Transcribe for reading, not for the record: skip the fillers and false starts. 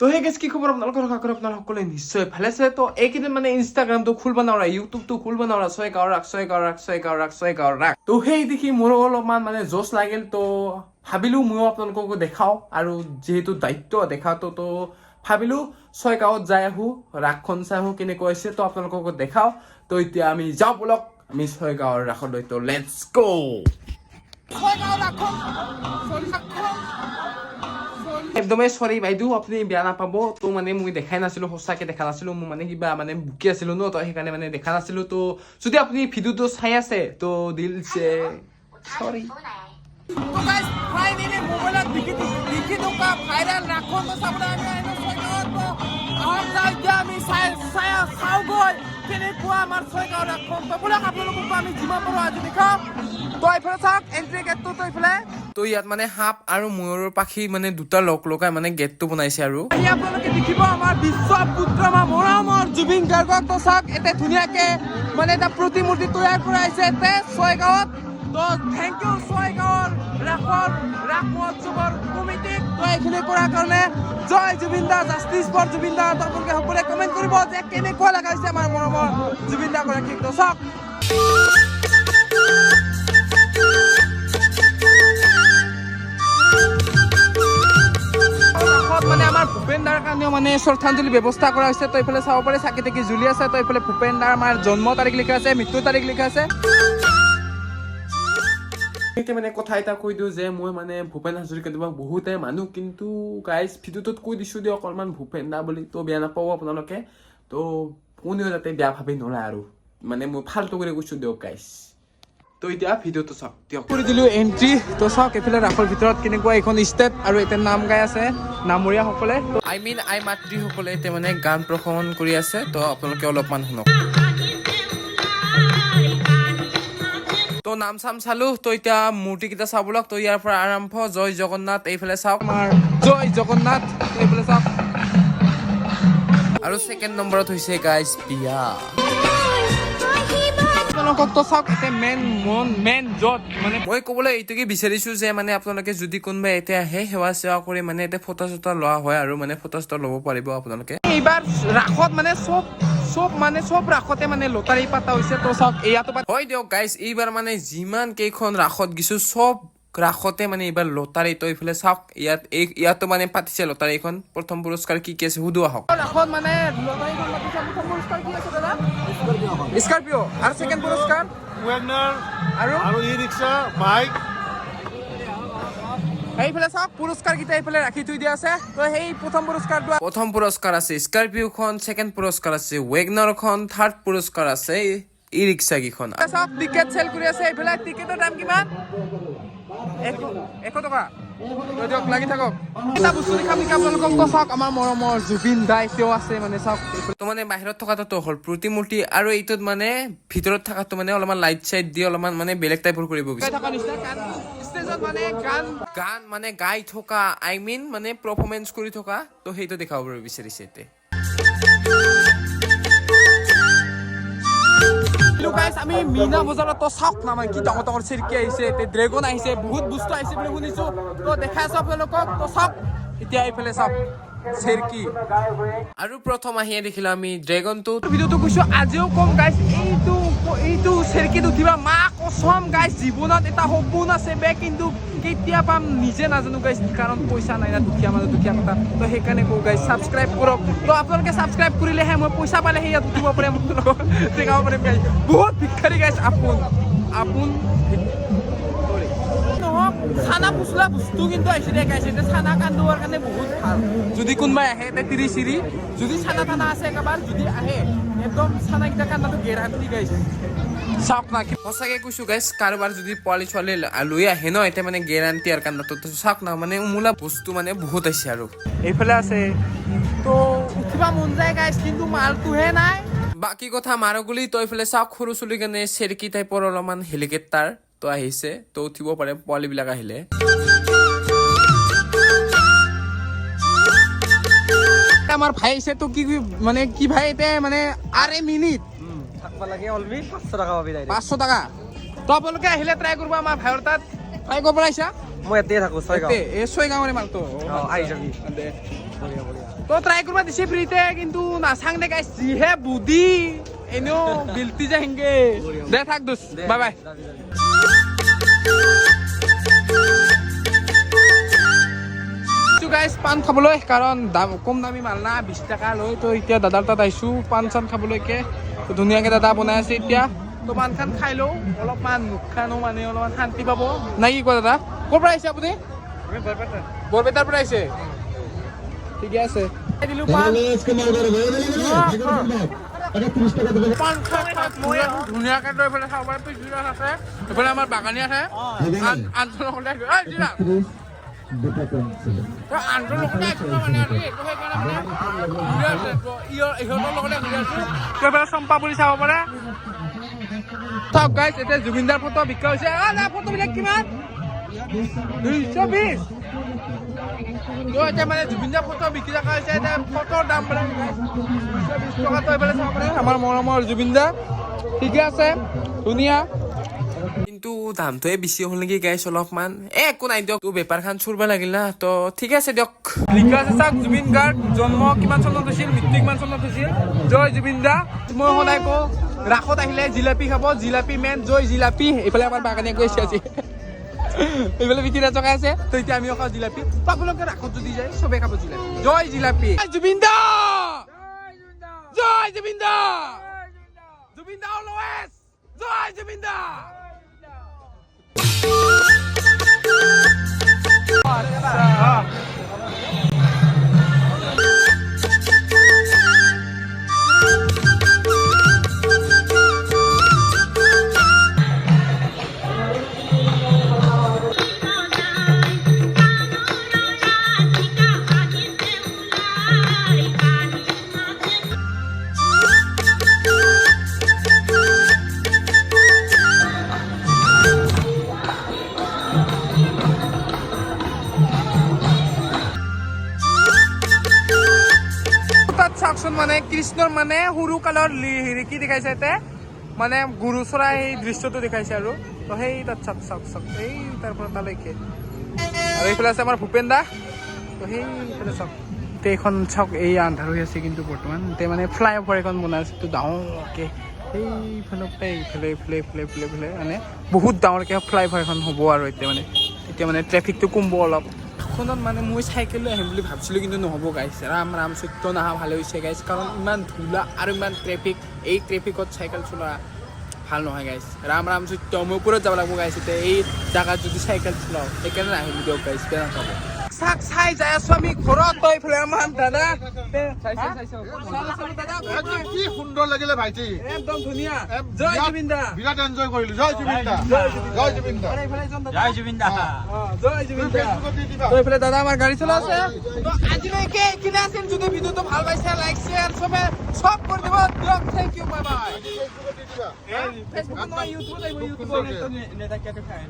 তো হে গেছ কি খবৰ আপোনালোকৰ আপোনালোকৰ সকলোৱে নিশ্চয় ভালে আছে তো এইকেইদিন মানে ইনষ্টাগ্ৰামটো খুলব নোৱাৰা ইউটিউবটো খুলব নোৱাৰা ছয় গাঁৱৰ তো সেই দেখি মোৰো অলপমান মানে জোচ লাগিল তো ভাবিলো ময়ো আপোনালোককো দেখাও আৰু যিহেতু দায়িত্ব দেখাওতো তো ভাবিলো ছয় গাঁৱত যাই আহো ৰাসখন চাই আহো কেনেকুৱা হৈছে তো আপোনালোককো দেখাও তো এতিয়া আমি যাওঁ বলক আমি ছয় গাঁৱৰ ৰাসলৈ তো লেটছ গো একদমেই সৰি বাইদেউ আপুনি বেয়া নাপাব তো মানে মই দেখাই নাছিলো সঁচাকে দেখা নাছিলো মই মানে কিবা মানে বুকি আছিলো ন তো সেইকাৰণে মানে দেখা নাছিলো তো যদি আপুনি ভিডিঅ'টো চাই আছে তো দিল সে সৰি তো গাইস ফাইনালি মোবাইলত দেখি থকা ভাইৰাল ৰাখন তো চাবলৈ আমি আহিলো ছয়গাঁৱত তো আমি চাওগৈ কেনেকুৱা আমাৰ ছয়গাঁৱৰ ৰাখন তো বলক আপোনালোকক আমি যিমান পাৰো আজি দেখাম তো এইফালে চাওক এন্ট্ৰি গেটটো তো এইফালে তো ইয়াত মানে সাপ আৰু ময়ূৰৰ পাখি মানে দুটা লগাই মানে গেটটো বনাইছে আৰু আপোনালোকে দেখিব আমাৰ বিশ্বপুত্ৰ মৰমৰ জুবিন গাৰ্গক তো চাওক এটা ধুনীয়াকে মানে এটা প্ৰতিমূৰ্তি তৈয়াৰ কৰাইছে এতে ছয়গাঁৱত তো থেংক ইউ ছয়গাঁৱৰ ৰাস মহোৎসৱৰ কমিটিক তো এইখিনি কৰাৰ কাৰণে জয় জুবিন দা জাষ্টিছ ফৰ জুবিন দা আপোনালোকে সকলোৱে কমেণ্ট কৰিব যে কেনেকুৱা লগাইছে আমাৰ মৰমৰ জুবিন দা গৰাকীক তো চাওক মানে আমাৰ ভূপেন দাৰ কাৰণেও মানে শ্ৰদ্ধাঞ্জলি ব্যৱস্থা কৰা হৈছে তো এইফালে চাব পাৰে চাকি তাকি জ্বলি আছে তো এইফালে ভূপেন দাৰ আমাৰ জন্ম তাৰিখ লিখা আছে মৃত্যু তাৰিখ লিখা আছে মানে কথা এটা কৈ দিওঁ যে মই মানে ভূপেন হাজৰিকা তোমাক বহুতে মানুহ কিন্তু গাইজ ভিডিঅ'টোত কৈ দিছোঁ দিয়ক অকণমান ভূপেন দা বুলি তো বেয়া নাপাব আপোনালোকে তো কোনেও যাতে বেয়া ভাবি নলয় আৰু মানে মই ফাল্টু কৰি কৈছোঁ দিয়ক গাইজ তো এতিয়া ভিডিঅ'টো চাওক দিয়ক কৰি দিলোঁ এণ্ট্ৰি তো চাওক এইফালে ৰাসৰ ভিতৰত কেনেকুৱা এখন ষ্টেপ আৰু এতিয়া নাম গাই আছে নামৰীয়াসকলে আই মাতৃসকলে এতিয়া মানে গান প্ৰসংগন কৰি আছে তো আপোনালোকে অলপমান শুনক তো নাম চাম চালো তো এতিয়া মূৰ্তিকেইটা চাবলক তো ইয়াৰ পৰা আৰম্ভ জয় জগন্নাথ এইফালে চাওক আমাৰ জয় জগন্নাথ এইফালে চাওক আৰু ছেকেণ্ড নম্বৰত হৈছে গাইজ বিয়া মই ক'বলৈ এইটোকে বিচাৰিছো যে মানে আপোনালোকে যদি কোনোবাই এতিয়া আহে সেৱা চেৱা কৰি মানে এতিয়া ফটো চটো লোৱা হয় আৰু মানে ফটো চটো ল'ব পাৰিব আপোনালোকে এইবাৰ ৰাসত মানে চব ৰাসতে মানে লটাৰী পাতা হৈছে তো চাওক ইয়াতো হয় দিয়ক গাইজ এইবাৰ মানে যিমান কেইখন ৰাসত গিছো চব ৰাসতে মানে এইবাৰ লটাৰী তো এইফালে চাওক ইয়াতো মানে পাতিছে লটাৰীখন প্ৰথম পুৰস্কাৰ কি আছে সুধো আহক ৰাসত মানে লটাৰীখন পাতিছে প্ৰথম পুৰস্কাৰ কি আছে দাদা স্কৰপিঅ আৰু সেকেন্ড পুৰস্কাৰ ওয়াগনাৰ আৰু ই-ৰিক্সা বাইক এইফালে চাওক পুৰস্কাৰ কেইটা এইফালে ৰাখি থৈ দিয়া আছে তো সেই প্ৰথম পুৰস্কাৰ আছে স্কৰপিঅখন সেকেন্ড পুৰস্কাৰ আছে ওয়াগনাৰখন থাৰ্ড পুৰস্কাৰ আছে ই-ৰিক্সা কেইখন চাওক টিকেট চেল কৰি আছে এইফালে টিকেটৰ দাম কিমান 100 টকা দিয়ক লাগি থাকক এটা বস্তু দেখাম নেকি আপোনালোকক তো চাওক আমাৰ মৰমৰ জুবিন দাই তেওঁ আছে মানে চাওক তো মানে বাহিৰত থকাটো হ'ল প্ৰতিমূৰ্তি আৰু এইটোত মানে ভিতৰত থকাটো মানে অলপমান লাইট চাইট দি অলপমান মানে বেলেগ টাইপৰ কৰিব বিচাৰিছে ষ্টেজত মানে গান মানে গাই থকা মানে পাৰফৰ্মেন্স কৰি থকা তো সেইটো দেখাব বিচাৰিছে এতে আমি মিনা বজাৰত তো চাওক না মানে কি ডাঙৰ চিৰকি আহিছে ড্ৰেগন আহিছে বহুত বস্তু আহিছে বুলি শুনিছো তো দেখাই আছো আপোনালোকক তো চাওক এতিয়া এইফালে চাওক চিৰকি আৰু প্ৰথম আহিয়ে দেখিলো আমি ড্ৰেগনটো ভিডিঅ'টো কৈছো আজিও কম গাইছ এইটো চিৰকিত উঠিবা মা কসম গাইছ জীৱনত এটা সপোন আছে বে কিন্তু কেতিয়া পাম নিজে নাজানো গাইছ কাৰণ পইচা নাই না দুখীয়া মানুহ দুখীয়া কথা তো সেইকাৰণে কওঁ গাইছ ছাবস্ক্ৰাইব কৰক তো আপোনালোকে ছাবস্ক্ৰাইব কৰিলেহে মই পইচা পালেহে ইয়াত উঠিব পাৰিম দেখাব পাৰিম গাইছ বহুত ভিক্ষাৰী গাইছ আপোন খানা পুছলা বস্তু কিন্তু আহিছে দে গাইছে খানা কান্দোৱাৰ কাৰণে বহুত ভাল যদি কোনোবাই আহে তিৰি চিৰি যদি খানা থানা আছে একেবাৰে যদি আহে একদম খানাকেইটা কান্দাটো গেৰাণ্টি গাইছে চাওক না সঁচাকে কৈছো গাইছ কাৰোবাৰ যদি পোৱালি ছোৱালী লৈ আহে ন এতিয়া মানে গেৰাণ্টি আৰু কান্দাটো চাওক না মানে উমোলা বস্তু মানে বহুত আছে আৰু এইফালে আছে তো উঠিবা মন যায় গাইছ কিন্তু মালটোহে নাই বাকী কথা মাৰগুলি তো এইফালে চাওক সৰু চুলি কাৰণে চেৰকি টাইপৰ অলপমান হেলিকপ্টাৰ তো আহিছে তো উঠিব পাৰে পোৱালি বিলাক আহিলে আমাৰ ভাই আছে তো কি ভাই এতিয়া মানে আৰে মিনিট থাকবা লাগে অলবি 500 টাকা পাবি ডাইৰেক্ট 500 টাকা তো আপোনালোকে আহিলে ট্ৰাই কৰিব আমাৰ ভাইৰ তাত ট্ৰাই কৰিব আহিছা মই এতে থাকো ছয়গাঁও এই ছয়গাঁৱৰে মালটো আহি যাবি তো ট্রাই করবা দিছে ফ্রিতে কিন্তু নাচাং দে গাইছ যিহে বুদ্ধি এনেও বিলতি যায়গে দে থাক দোষ বাই বাই গাইছ পাণ খাবলৈ কাৰণ দাম কম দামী মাল না 20 টকা লৈ তো এতিয়া দাদাৰ তাত আহিছোঁ পাণ চান খাবলৈকে ধুনীয়াকৈ দাদা বনাই আছে এতিয়া তো পাণ খান খাই লওঁ অলপমান মুখখানো মানে অলপমান শান্তি পাব নাই কি কয় দাদা ক'ৰ পৰা আহিছে আপুনি বৰপেটাৰ পৰা আহিছে ঠিকে আছে দিলোঁ পাণ ধুনীয়াকৈ লৈ পেলাই চাব পাৰে পিছবিলাক আছে এইফালে আমাৰ বাগানী আছে আনজনসকলে চম্পা বুলি চাব পাৰে চাওক গাইছ এতিয়া জুবিনদাৰ ফটো বিক্ৰী হৈছে ফটোবিলাক কিমান 220 এতিয়া মানে জুবিনদাৰ ফটো বিক্ৰী থকা হৈছে এতিয়া ফটোৰ দাম বোলে 220 টকাটো এইফালে চাব পাৰে আমাৰ মৰমৰ জুবিনদা ঠিকে আছে ধুনীয়া কিন্তু দামটোৱে বেছি হ'ল নেকি গাইছ অলপমান একো নাই দিয়ক তোৰ বেপাৰখন চুৰব লাগিল না তো ঠিক আছে দিয়ক লিখা আছে চাওক জুবিন গাৰ্গ জন্ম কিমান চনত হৈছিল মৃত্যু কিমান চনত হৈছিল জয় জুবিন দা মই সদায় কওঁ ৰাসত আহিলে জিলাপি খাব জিলাপি মেন জয় জিলাপি এইফালে আমাৰ বাগানীয়ে গৈছে আজি এইফালে বিক্ৰী চকাই আছে তো এতিয়া আমি খাওঁ জিলাপি আপোনালোকে ৰাসত যদি যায় চবে খাব জিলাপি জয় জিলাপি জুবিন দা জয় জুবিন দা জুবিন দা অলৱেজ জয় জুবিন দা মানে কৃষ্ণৰ মানে সৰু কালৰ হেৰি কি দেখাইছে এতে মানে গুৰু চৰাই সেই দৃশ্যটো দেখাইছে আৰু তো সেই তাত চাওক চাওক চাওক এই তাৰ পৰা তালৈকে আৰু এইফালে আছে আমাৰ ভূপেন দা তো সেইফালে চাওক এইখন চাওক এই আন্ধাৰ হৈ আছে কিন্তু বৰ্তমান এতিয়া মানে ফ্লাই অভাৰ এখন বনাই আছে তো ডাঙৰকৈ সেইফালৰ পৰা এইফালে এইফালে এইফালে এইফালে এইফালে মানে বহুত ডাঙৰকৈ ফ্লাই অভাৰ এখন হ'ব আৰু এতিয়া মানে ট্ৰেফিকটো কমিব অলপ খনত মানে মই চাইকেল লৈ আহিম বুলি ভাবিছিলোঁ কিন্তু নহ'ব গাইছ ৰাম সত্য নাহা ভালে হৈছে গাইছ কাৰণ ইমান ধূলা আৰু ইমান ট্ৰেফিক এই ট্ৰেফিকত চাইকেল চলোৱা ভাল নহয় গাইছ ৰাম সত্য মই ওপৰত যাব লাগিব গাইছ এতিয়া এই জাগাত যদি চাইকেল চলাওঁ সেইকাৰণে নাহিলোঁ দিয়ক গাইছ বেয়া নাপাব চাক চাই যাই আছো আমি ঘৰত তই ফেলে আমাৰ দাদা কি সুন্দৰ লাগিলে ভাইটি একদম ধুনীয়া জয় জুবিন দা বিৰাট এনজয় কৰিলো জয় জুবিন দা জয় জুবিন দা জয় জুবিন দা জয় জুবিন দা তই ফেলে দাদা আমাৰ গাড়ী চলাই আছে তো আজিলৈকে কিনা আছিল যদি ভিডিওটো ভাল পাইছে লাইক শেয়াৰ সব কৰি দিব দিয়ক thank you bye bye Facebook নহয় ইউটিউবত আহিব ইউটিউবত নেতা কেটে খায়